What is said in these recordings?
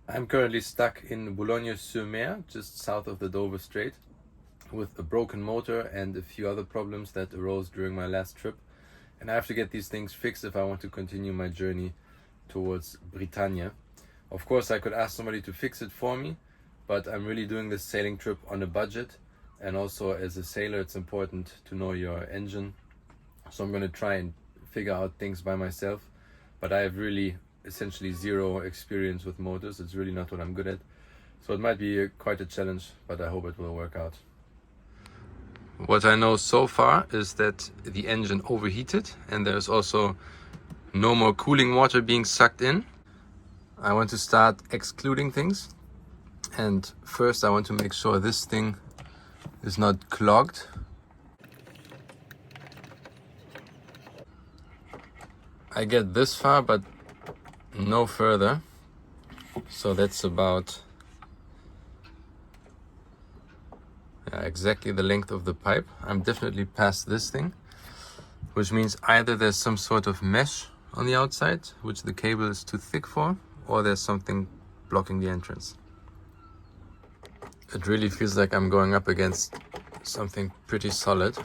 I'm currently stuck in Boulogne-sur-Mer, just south of the Dover Strait, with a broken motor and a few other problems that arose during my last trip. And I have to get these things fixed if I want to continue my journey towards Britannia. Of course, I could ask somebody to fix it for me, but I'm really doing this sailing trip on a budget. And also, as a sailor, it's important to know your engine. So I'm going to try and figure out things by myself. But I have really essentially zero experience with motors. It's really not what I'm good at. So it might be quite a challenge, but I hope it will work out. What I know so far is that the engine overheated and there's also no more cooling water being sucked in. I want to start excluding things. And first I want to make sure this thing is not clogged. I get this far, but no further. So that's about exactly the length of the pipe. I'm definitely past this thing, which means either there's some sort of mesh on the outside, which the cable is too thick for, or there's something blocking the entrance. It really feels like I'm going up against something pretty solid.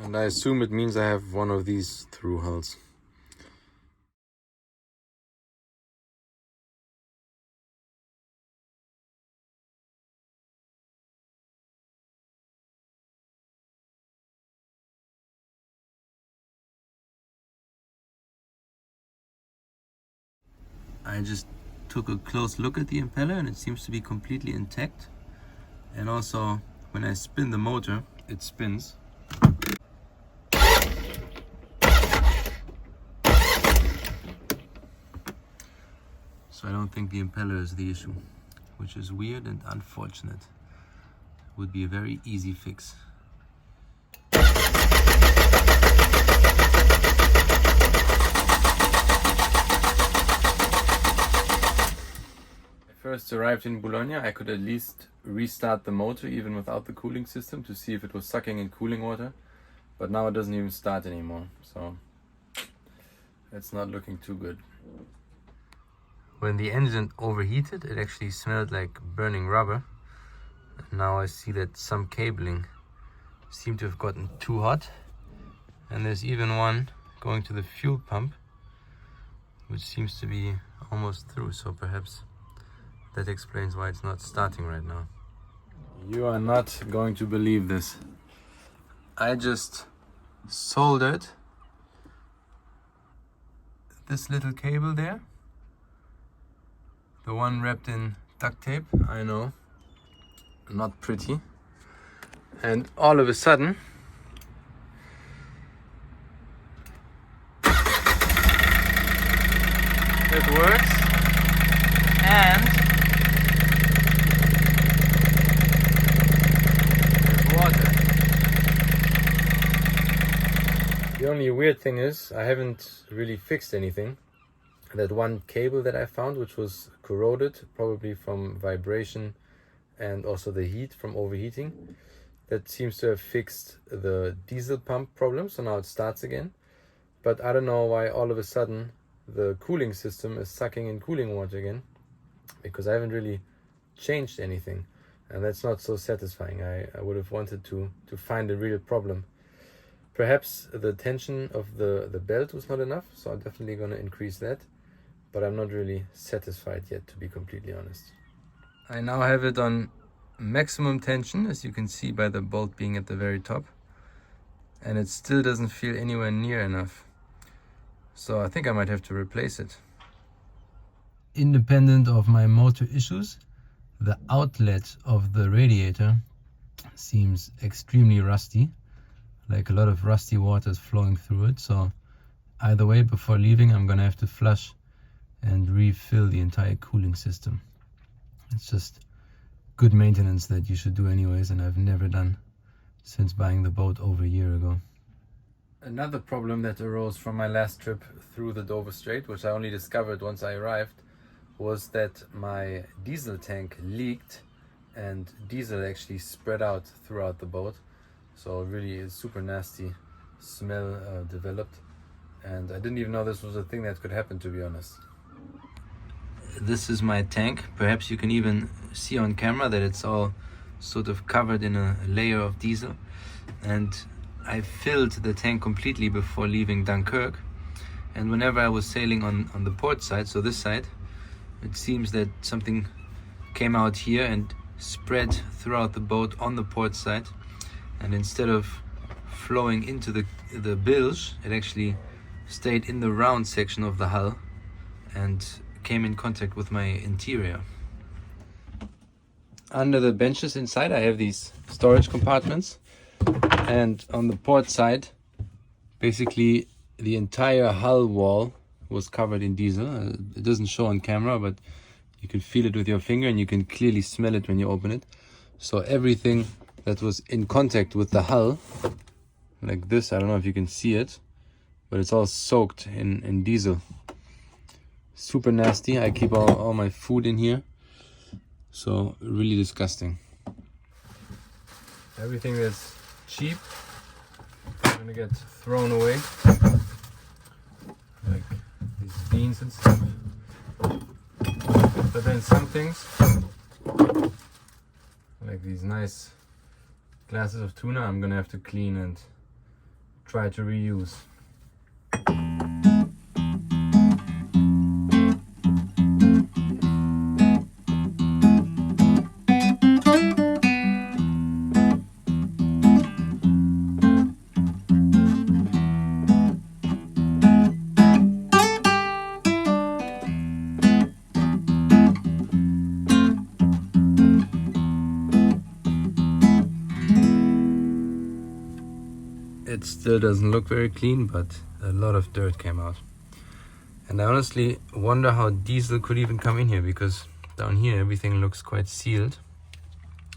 And I assume it means I have one of these through hulls. I just took a close look at the impeller and it seems to be completely intact. And also, when I spin the motor, it spins. So I don't think the impeller is the issue, which is weird and unfortunate. Would be a very easy fix. First arrived in Boulogne, I could at least restart the motor even without the cooling system to see if it was sucking in cooling water, but now it doesn't even start anymore, so it's not looking too good. When the engine overheated, it actually smelled like burning rubber. Now I see that some cabling seemed to have gotten too hot, and there's even one going to the fuel pump, which seems to be almost through, so perhaps that explains why it's not starting right now. You are not going to believe this. I just soldered this little cable there. The one wrapped in duct tape, I know. Not pretty. And all of a sudden, it works. And the only weird thing is I haven't really fixed anything. That one cable that I found, which was corroded, probably from vibration and also the heat from overheating, that seems to have fixed the diesel pump problem, so now it starts again. But I don't know why all of a sudden the cooling system is sucking in cooling water again, because I haven't really changed anything, and that's not so satisfying. I would have wanted to find a real problem. Perhaps the tension of the belt was not enough, so I'm definitely going to increase that, but I'm not really satisfied yet, to be completely honest. I now have it on maximum tension, as you can see by the bolt being at the very top, and it still doesn't feel anywhere near enough. So I think I might have to replace it. Independent of my motor issues, the outlet of the radiator seems extremely rusty, like a lot of rusty water is flowing through it. So either way, before leaving, I'm gonna have to flush and refill the entire cooling system. It's just good maintenance that you should do anyways, and I've never done since buying the boat over a year ago. Another problem that arose from my last trip through the Dover Strait, which I only discovered once I arrived, was that my diesel tank leaked and diesel actually spread out throughout the boat. So really a super nasty smell developed, and I didn't even know this was a thing that could happen, to be honest. this is my tank. Perhaps you can even see on camera that it's all sort of covered in a layer of diesel. And I filled the tank completely before leaving Dunkirk. And whenever I was sailing on the port side, so this side, it seems that something came out here and spread throughout the boat on the port side. And instead of flowing into the bilge, it actually stayed in the round section of the hull and came in contact with my interior. Under the benches inside I have these storage compartments, and on the port side basically the entire hull wall was covered in diesel. It doesn't show on camera, but you can feel it with your finger and you can clearly smell it when you open it. So everything that was in contact with the hull, like this, I don't know if you can see it, but it's all soaked in diesel. Super nasty. I keep all my food in here, so really disgusting. Everything that's cheap is gonna get thrown away, like these beans and stuff. But then some things, like these nice glasses of tuna, I'm gonna have to clean and try to reuse. It still doesn't look very clean, but a lot of dirt came out. And I honestly wonder how diesel could even come in here, because down here everything looks quite sealed.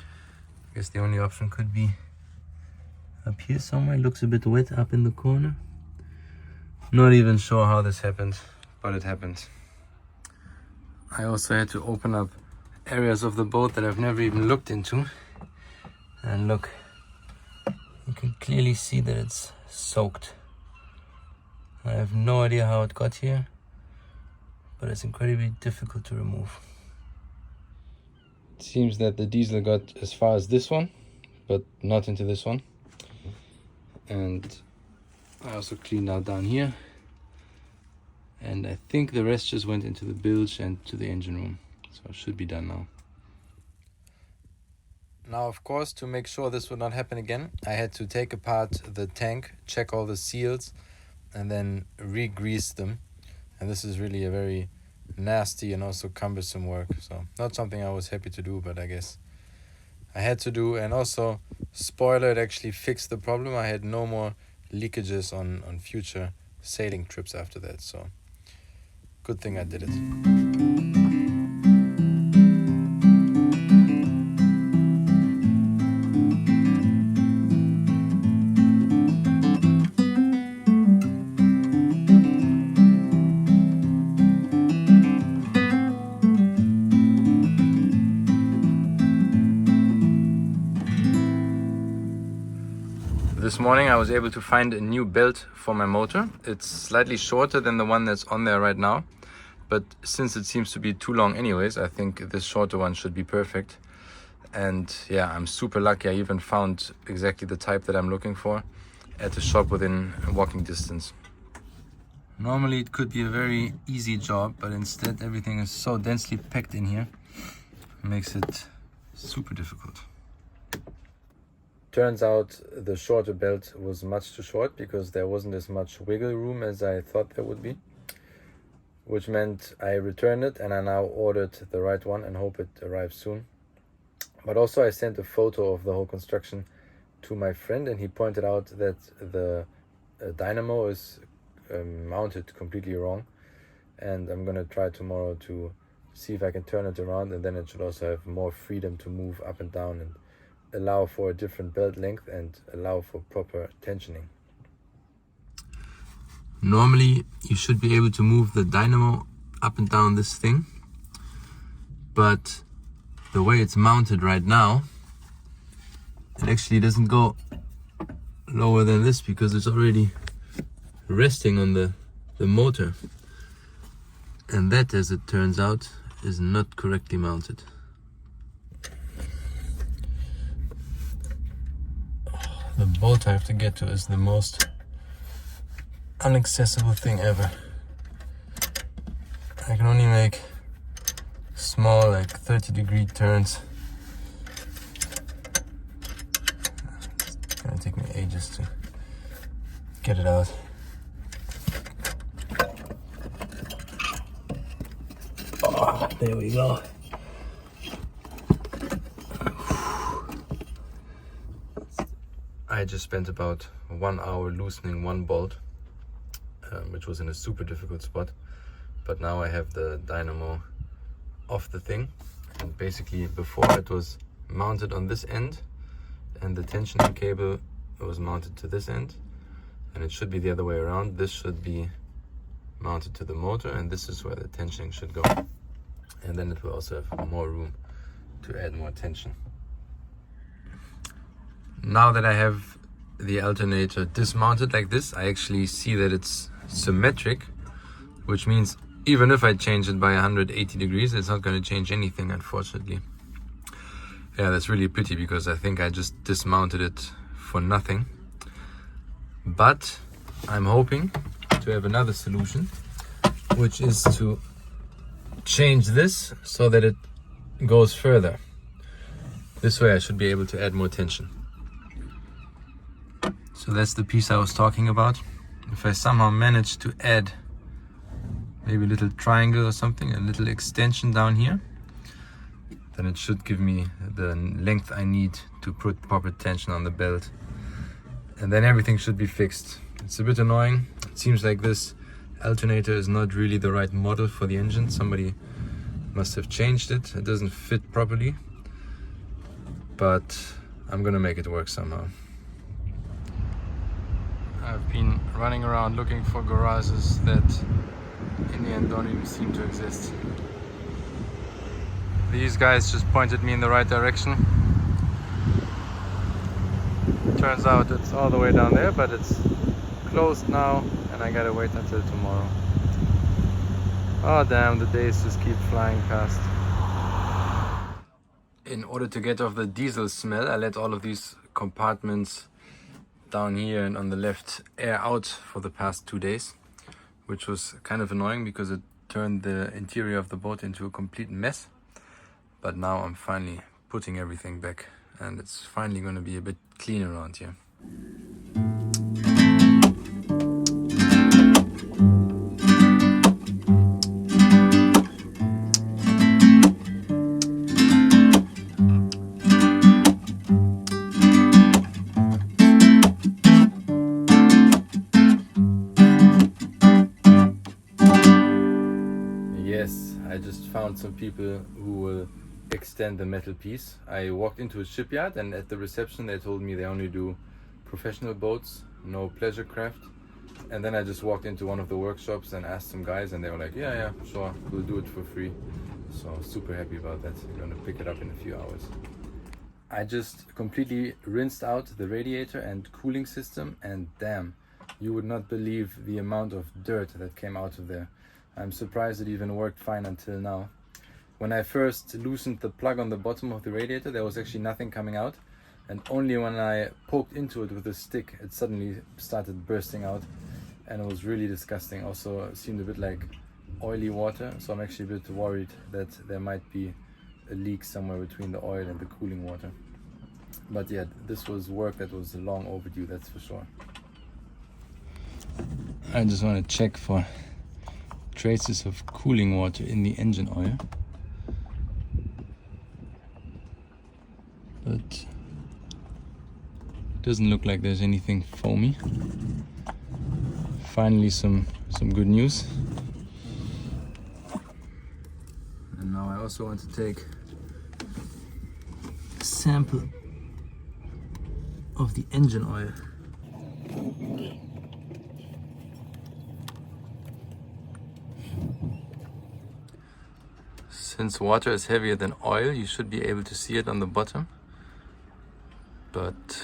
I guess the only option could be up here somewhere. It looks a bit wet up in the corner. Not even sure how this happened, but it happened. I also had to open up areas of the boat that I've never even looked into. And look, you can clearly see that it's soaked. I have no idea how it got here, but it's incredibly difficult to remove. It seems that the diesel got as far as this one, but not into this one. And I also cleaned out down here. And I think the rest just went into the bilge and to the engine room. So it should be done now. Now, of course, to make sure this would not happen again, I had to take apart the tank, check all the seals, and then re-grease them. And this is really a very nasty and also cumbersome work. So not something I was happy to do, but I guess I had to do. And also, spoiler, it actually fixed the problem. I had no more leakages on future sailing trips after that. So good thing I did it. This morning I was able to find a new belt for my motor. It's slightly shorter than the one that's on there right now, but since it seems to be too long anyways, I think this shorter one should be perfect. And yeah, I'm super lucky. I even found exactly the type that I'm looking for at a shop within walking distance. Normally it could be a very easy job, but instead everything is so densely packed in here. It makes it super difficult. Turns out the shorter belt was much too short because there wasn't as much wiggle room as I thought there would be, which meant I returned it and I now ordered the right one and hope it arrives soon. But also I sent a photo of the whole construction to my friend, and he pointed out that the dynamo is mounted completely wrong, and I'm gonna try tomorrow to see if I can turn it around, and then it should also have more freedom to move up and down and allow for a different belt length and allow for proper tensioning. Normally you should be able to move the dynamo up and down this thing, but the way it's mounted right now, it actually doesn't go lower than this because it's already resting on the motor. And that, as it turns out, is not correctly mounted. The bolt I have to get to is the most inaccessible thing ever. I can only make small, like 30-degree turns. It's gonna take me ages to get it out. Oh, there we go. I just spent about 1 hour loosening one bolt, which was in a super difficult spot. But now I have the dynamo off the thing, and basically before it was mounted on this end and the tensioning cable was mounted to this end, and it should be the other way around. This should be mounted to the motor, and this is where the tensioning should go, and then it will also have more room to add more tension. Now that I have the alternator dismounted like this, I actually see that it's symmetric, which means even if I change it by 180 degrees, it's not going to change anything, unfortunately. Yeah, that's really a pity, because I think I just dismounted it for nothing. But I'm hoping to have another solution, which is to change this so that it goes further. This way I should be able to add more tension. So that's the piece I was talking about. If I somehow manage to add maybe a little triangle or something, a little extension down here, then it should give me the length I need to put proper tension on the belt. And then everything should be fixed. It's a bit annoying. It seems like this alternator is not really the right model for the engine. Somebody must have changed it. It doesn't fit properly. But I'm gonna make it work somehow. I've been running around looking for garages that in the end don't even seem to exist. These guys just pointed me in the right direction. Turns out it's all the way down there, but it's closed now and I gotta wait until tomorrow. Oh damn, the days just keep flying past. In order to get off the diesel smell, I let all of these compartments down here and on the left air out for the past 2 days, which was kind of annoying because it turned the interior of the boat into a complete mess. But now I'm finally putting everything back, and it's finally going to be a bit clean around here. Yes, I just found some people who will extend the metal piece. I walked into a shipyard, and at the reception they told me they only do professional boats, no pleasure craft. And then I just walked into one of the workshops and asked some guys, and they were like, yeah, sure, we'll do it for free. So super happy about that. I'm gonna pick it up in a few hours. I just completely rinsed out the radiator and cooling system, and damn, you would not believe the amount of dirt that came out of there. I'm surprised it even worked fine until now. When I first loosened the plug on the bottom of the radiator, there was actually nothing coming out, and only when I poked into it with a stick, it suddenly started bursting out, and it was really disgusting. Also, it seemed a bit like oily water, so I'm actually a bit worried that there might be a leak somewhere between the oil and the cooling water. But yeah, this was work that was long overdue, that's for sure. I just want to check for traces of cooling water in the engine oil. But it doesn't look like there's anything foamy. Finally some good news. And now I also want to take a sample of the engine oil. Since water is heavier than oil, you should be able to see it on the bottom. But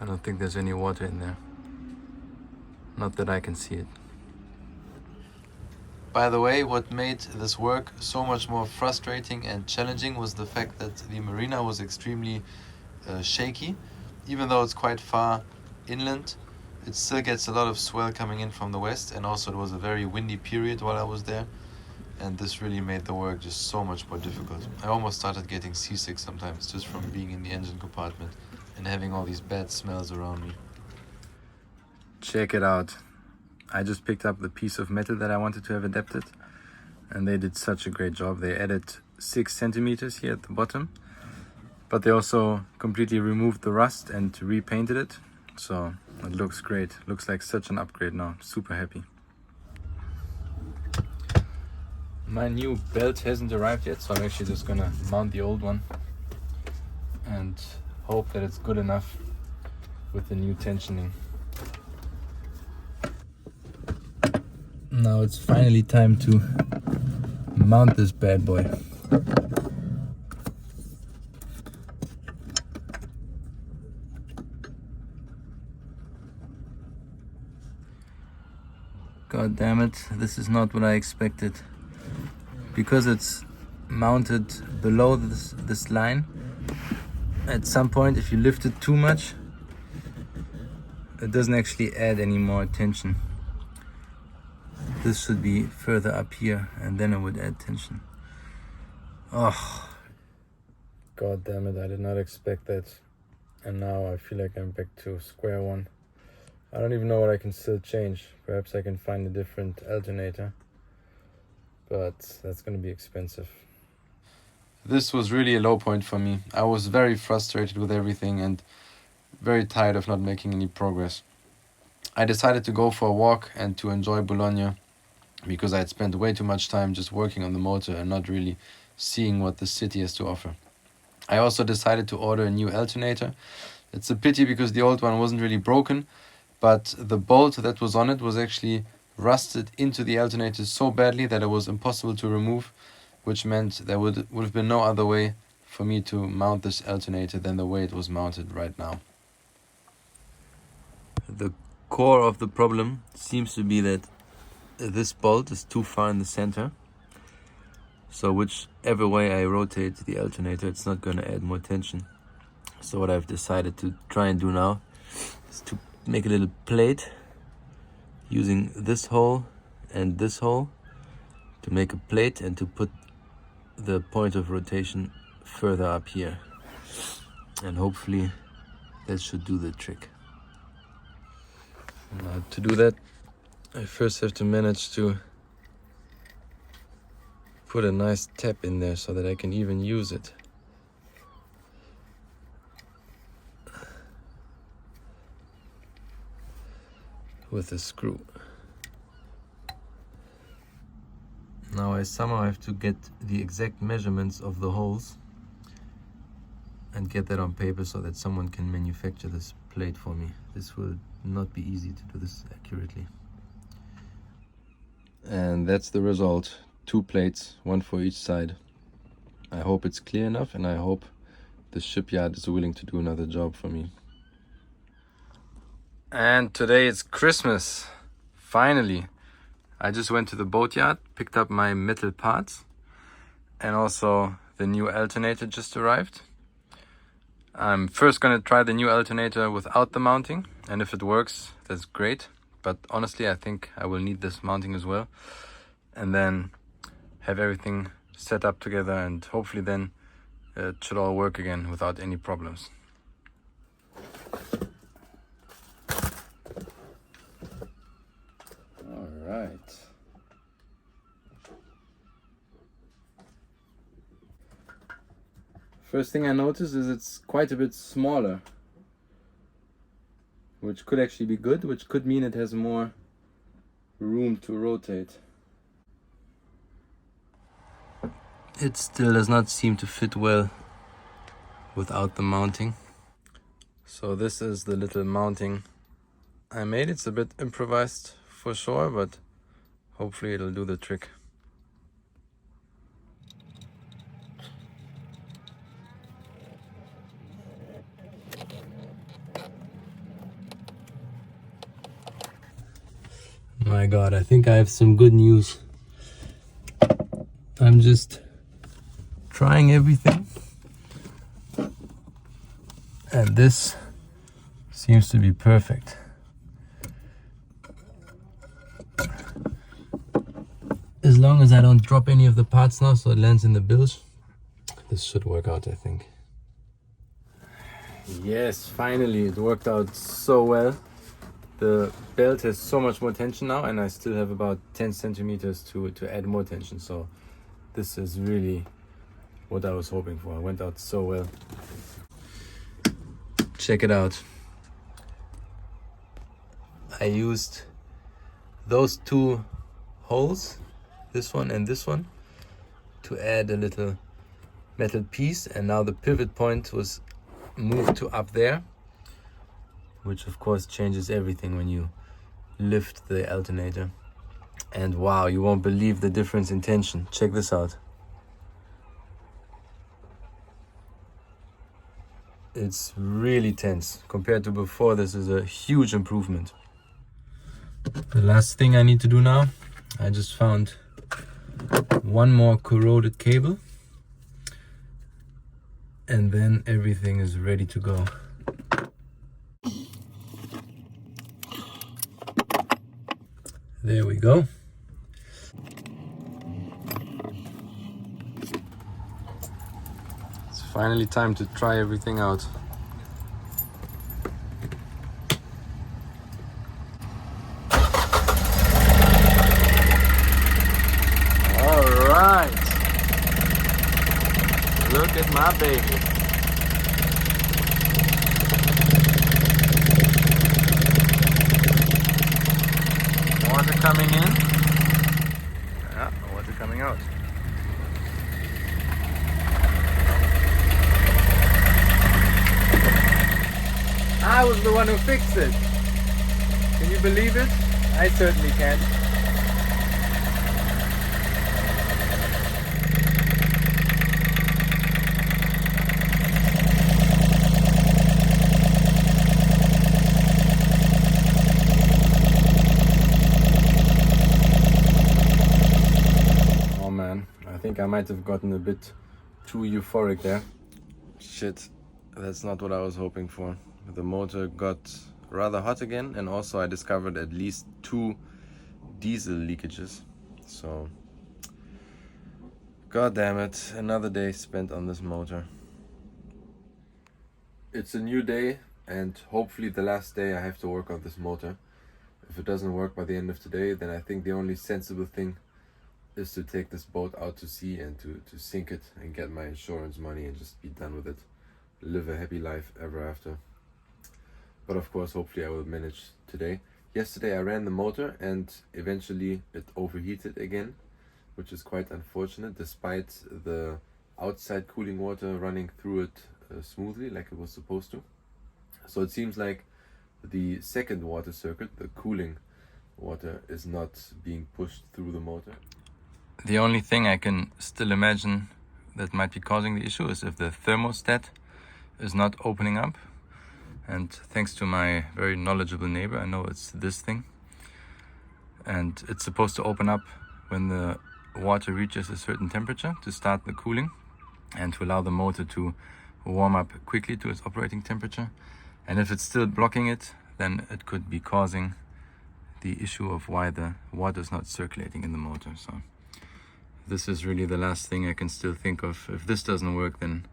I don't think there's any water in there. Not that I can see it. By the way, what made this work so much more frustrating and challenging was the fact that the marina was extremely shaky. Even though it's quite far inland, it still gets a lot of swell coming in from the west, and also it was a very windy period while I was there, and this really made the work just so much more difficult. I almost started getting seasick sometimes just from being in the engine compartment and having all these bad smells around me. Check it out. I just picked up the piece of metal that I wanted to have adapted, and they did such a great job. They added 6 centimeters here at the bottom, but they also completely removed the rust and repainted it, so it looks great. Looks like such an upgrade now. Super happy. My new belt hasn't arrived yet, so I'm actually just gonna mount the old one and hope that it's good enough with the new tensioning. Now it's finally time to mount this bad boy. God damn it, this is not what I expected. Because it's mounted below this line, at some point if you lift it too much, it doesn't actually add any more tension. This should be further up here, and then it would add tension. Oh, god damn it, I did not expect that. And now I feel like I'm back to square one. I don't even know what I can still change. Perhaps I can find a different alternator, but that's going to be expensive. This was really a low point for me. I was very frustrated with everything and very tired of not making any progress. I decided to go for a walk and to enjoy Bologna, because I had spent way too much time just working on the motor and not really seeing what the city has to offer. I also decided to order a new alternator. It's a pity because the old one wasn't really broken, but the bolt that was on it was actually rusted into the alternator so badly that it was impossible to remove, which meant there would have been no other way for me to mount this alternator than the way it was mounted right now. The core of the problem seems to be that this bolt is too far in the center, so whichever way I rotate the alternator, it's not going to add more tension. So what I've decided to try and do now is to make a little plate using this hole and this hole to make a plate and to put the point of rotation further up here, and hopefully that should do the trick. Now to do that, I first have to manage to put a nice tap in there so that I can even use it. With a screw. Now I somehow have to get the exact measurements of the holes and get that on paper so that someone can manufacture this plate for me. This will not be easy to do this accurately. And that's the result. 2 plates, 1 for each side. I hope it's clear enough, and I hope the shipyard is willing to do another job for me. And today it's Christmas. Finally. I just went to the boatyard, picked up my metal parts, and also the new alternator just arrived. I'm first going to try the new alternator without the mounting, and if it works, that's great. But honestly, I think I will need this mounting as well, and then have everything set up together, and hopefully then it should all work again without any problems. All right. First thing I noticed is it's quite a bit smaller, which could actually be good, which could mean it has more room to rotate. It still does not seem to fit well without the mounting. So this is the little mounting I made. It's a bit improvised for sure, but hopefully it'll do the trick. My God, I think I have some good news. I'm just trying everything, and this seems to be perfect. As long as I don't drop any of the parts now so it lands in the bilge, this should work out, I think. Yes, finally it worked out so well. The belt has so much more tension now, and I still have about 10 centimeters to add more tension, so this is really what I was hoping for. It went out so well. Check it out. I used those two holes, this one and this one, to add a little metal piece, and now the pivot point was moved to up there, which of course changes everything when you lift the alternator. And wow, you won't believe the difference in tension. Check this out. It's really tense compared to before. This is a huge improvement. The last thing I need to do now, I just found one more corroded cable, and then everything is ready to go. There we go. It's finally time to try everything out. Alright. Look at my baby. Water coming in. Yeah, water coming out. I was the one who fixed it. Can you believe it? I certainly can. Oh man, I think I might have gotten a bit too euphoric there. Shit, that's not what I was hoping for. The motor got rather hot again, and also I discovered at least 2 diesel leakages. So, god damn it, another day spent on this motor. It's a new day, and hopefully the last day I have to work on this motor. If it doesn't work by the end of today, then I think the only sensible thing is to take this boat out to sea and to sink it and get my insurance money and just be done with it. Live a happy life ever after. But of course, hopefully I will manage today. Yesterday I ran the motor and eventually it overheated again, which is quite unfortunate, despite the outside cooling water running through it smoothly like it was supposed to. So it seems like the second water circuit, the cooling water, is not being pushed through the motor. The only thing I can still imagine that might be causing the issue is if the thermostat is not opening up. And thanks to my very knowledgeable neighbor, I know it's this thing. And it's supposed to open up when the water reaches a certain temperature to start the cooling and to allow the motor to warm up quickly to its operating temperature. And if it's still blocking it, then it could be causing the issue of why the water is not circulating in the motor. So this is really the last thing I can still think of. If this doesn't work, then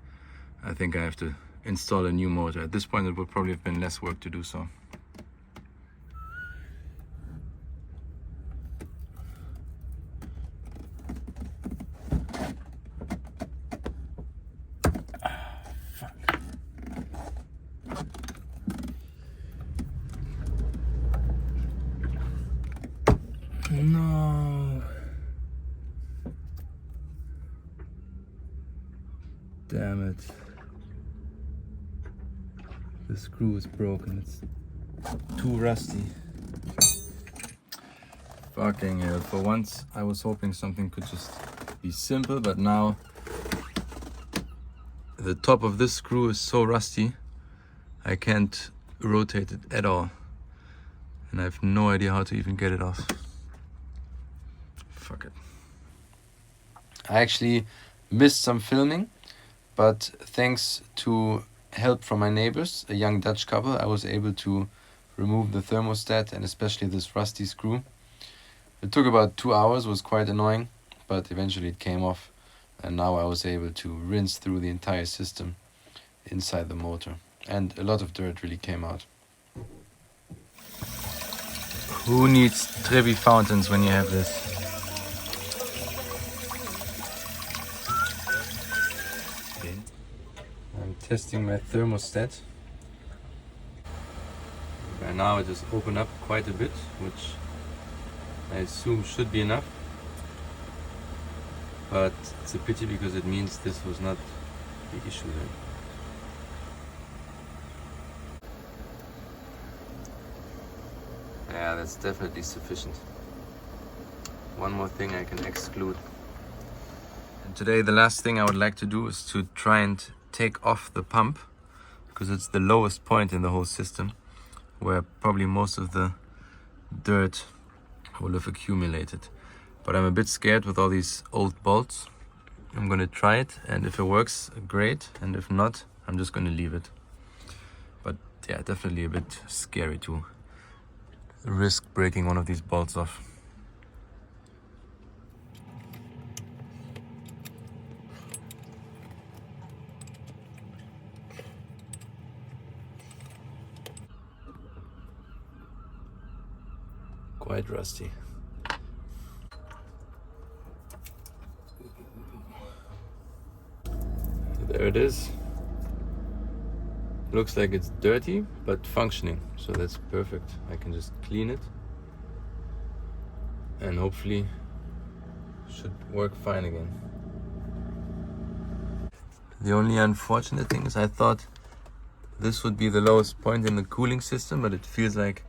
I think I have to install a new motor. At this point it would probably have been less work to do so. Fuck. No. Damn it. The screw is broken, it's too rusty. Fucking hell, for once I was hoping something could just be simple, but now the top of this screw is so rusty I can't rotate it at all. And I have no idea how to even get it off. Fuck it. I actually missed some filming, but thanks to help from my neighbors, a young Dutch couple, I was able to remove the thermostat and especially this rusty screw. It took about 2 hours, was quite annoying, but eventually it came off, and now I was able to rinse through the entire system inside the motor, and a lot of dirt really came out. Who needs Trevi fountains when you have this? Okay. I'm testing my thermostat. Right now I just open up quite a bit, which I assume should be enough. But it's a pity because it means this was not the issue then. Yeah, that's definitely sufficient. One more thing I can exclude. And today the last thing I would like to do is to try and take off the pump, because it's the lowest point in the whole system where probably most of the dirt will have accumulated. But I'm a bit scared with all these old bolts. I'm gonna try it, and if it works, great, and if not, I'm just gonna leave it. But yeah, definitely a bit scary to risk breaking one of these bolts off. Quite rusty. There it is. Looks like it's dirty, but functioning, so that's perfect. I can just clean it, and hopefully should work fine again. The only unfortunate thing is I thought this would be the lowest point in the cooling system, but it feels like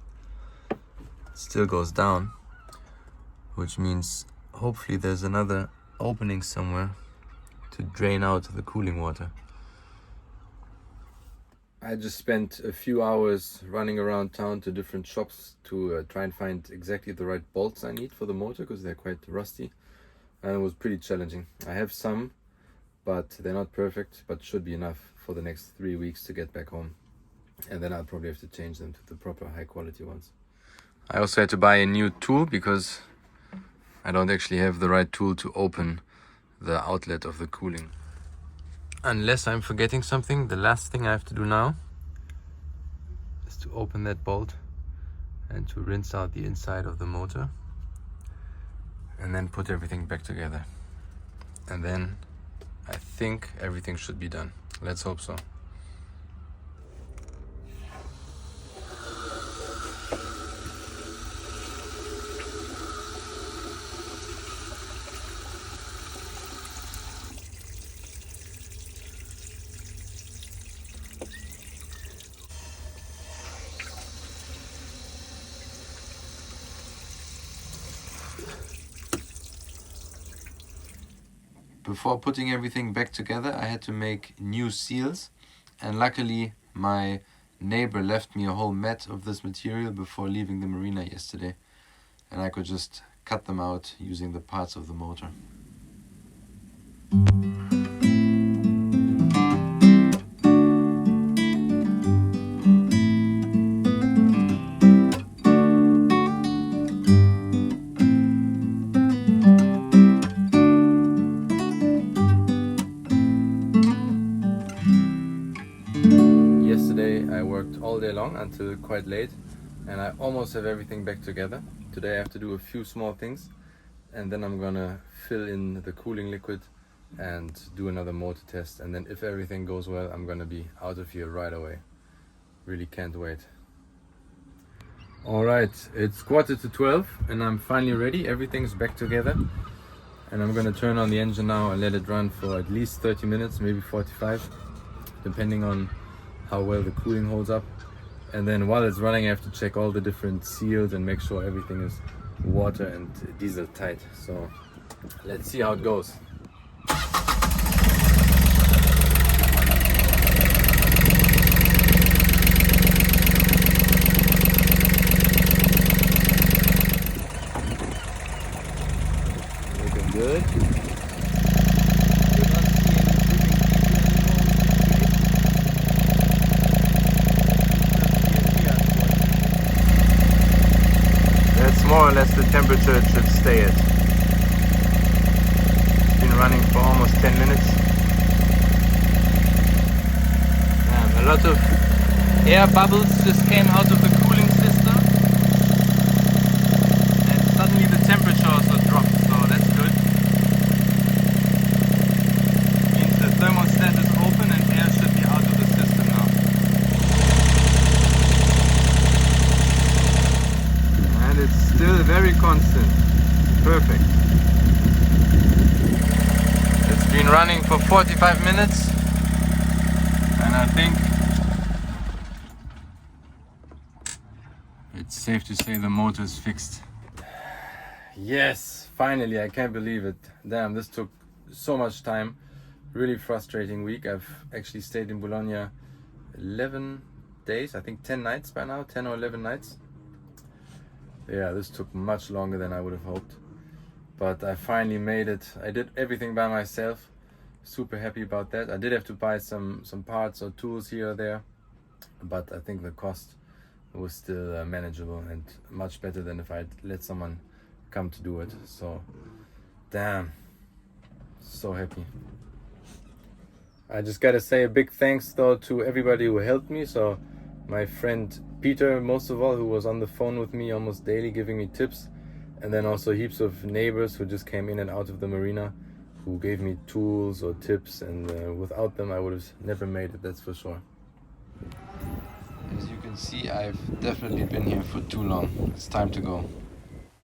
it still goes down, which means hopefully there's another opening somewhere to drain out the cooling water. I just spent a few hours running around town to different shops to try and find exactly the right bolts I need for the motor, because they're quite rusty, and it was pretty challenging. I have some, but they're not perfect, but should be enough for the next 3 weeks to get back home, and then I'll probably have to change them to the proper high quality ones. I also had to buy a new tool because I don't actually have the right tool to open the outlet of the cooling. Unless I'm forgetting something, the last thing I have to do now is to open that bolt and to rinse out the inside of the motor, and then put everything back together. And then I think everything should be done. Let's hope so. Before putting everything back together, I had to make new seals, and luckily my neighbor left me a whole mat of this material before leaving the marina yesterday, and I could just cut them out using the parts of the motor. Yesterday I worked all day long until quite late, and I almost have everything back together. Today I have to do a few small things, and then I'm gonna fill in the cooling liquid and do another motor test, and then if everything goes well, I'm gonna be out of here right away. Really can't wait. Alright, it's 11:45 and I'm finally ready. Everything's back together, and I'm gonna turn on the engine now and let it run for at least 30 minutes, maybe 45, depending on how well the cooling holds up. And then while it's running, I have to check all the different seals and make sure everything is water and diesel tight. So let's see how it goes. Looking good. temperature it should stay at. It's been running for almost 10 minutes. A lot of air bubbles just came out of the cooling system, and suddenly the temperature also dropped, so that's good. Means the thermostat is open and air should be out of the system now. And it's still very constant. Perfect. It's been running for 45 minutes, and I think it's safe to say the motor is fixed. Yes, finally, I can't believe it. Damn, this took so much time. Really frustrating week. I've actually stayed in Bologna 11 days, I think 10 nights by now, 10 or 11 nights. Yeah, this took much longer than I would have hoped. But I finally made it. I did everything by myself. Super happy about that. I did have to buy some parts or tools here or there, but I think the cost was still manageable and much better than if I'd let someone come to do it. So, damn, so happy. I just gotta say a big thanks though to everybody who helped me. So my friend Peter, most of all, who was on the phone with me almost daily giving me tips, and then also heaps of neighbors who just came in and out of the marina who gave me tools or tips, and without them I would have never made it, that's for sure. As you can see, I've definitely been here for too long. It's time to go.